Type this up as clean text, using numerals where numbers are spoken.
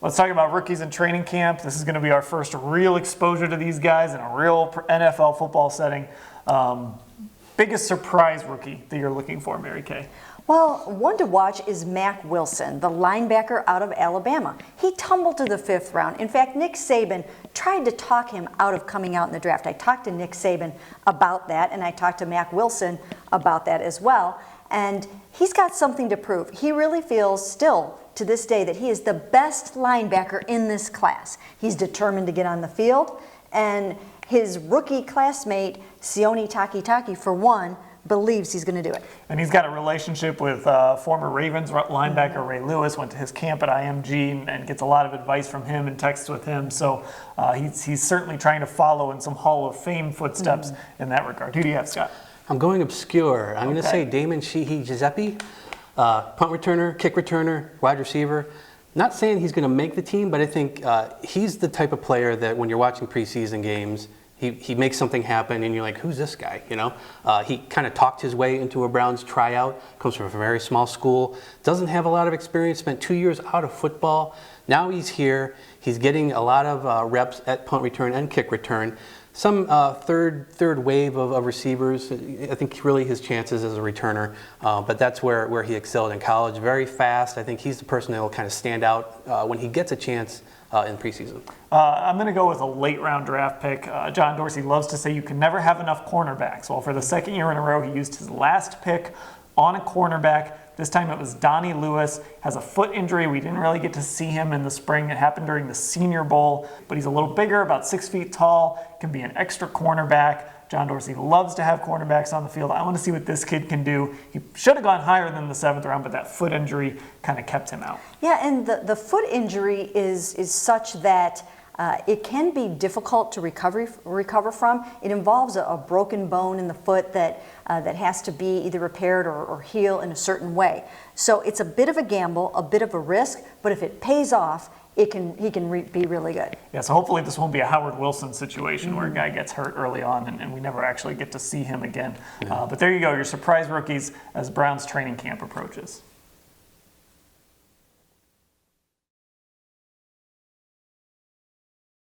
Let's talk about rookies in training camp. This is going to be our first real exposure to these guys in a real NFL football setting. Biggest surprise rookie that you're looking for, Mary Kay? Well, one to watch is Mack Wilson, the linebacker out of Alabama. He tumbled to the 5th round. In fact, Nick Saban tried to talk him out of coming out in the draft. I talked to Nick Saban about that, and I talked to Mack Wilson about that as well. And he's got something to prove. He really feels still to this day that he is the best linebacker in this class. He's determined to get on the field, and his rookie classmate, Sione Takitaki, for one, believes he's going to do it. And he's got a relationship with former Ravens linebacker Ray Lewis, went to his camp at IMG and gets a lot of advice from him and texts with him. So he's certainly trying to follow in some Hall of Fame footsteps in that regard. Who do you have, Scott? I'm going obscure. I'm going to say Damon Sheehy Giuseppe, punt returner, kick returner, wide receiver. Not saying he's going to make the team, but I think he's the type of player that when you're watching preseason games, he makes something happen and you're like, who's this guy? You know, he kind of talked his way into a Browns tryout, comes from a very small school, doesn't have a lot of experience, spent 2 years out of football. Now he's here. He's getting a lot of reps at punt return and kick return. Some third wave of receivers. I think really his chances as a returner, but that's where he excelled in college. Very fast. I think he's the person that will kind of stand out when he gets a chance in preseason. I'm going to go with a late round draft pick. John Dorsey loves to say you can never have enough cornerbacks. Well, for the second year in a row, he used his last pick on a cornerback. This time it was Donnie Lewis. Has a foot injury. We didn't really get to see him in the spring. It happened during the Senior Bowl, but he's a little bigger, about 6 feet tall, can be an extra cornerback. John Dorsey loves to have cornerbacks on the field. I want to see what this kid can do. He should have gone higher than the 7th round, but that foot injury kind of kept him out. Yeah, and the foot injury is such that it can be difficult to recover from. It involves a broken bone in the foot that has to be either repaired or heal in a certain way. So it's a bit of a gamble, a bit of a risk, but if it pays off, he can be really good. Yeah, so hopefully this won't be a Howard Wilson situation where a guy gets hurt early on and we never actually get to see him again. But there you go, your surprise rookies as Browns training camp approaches.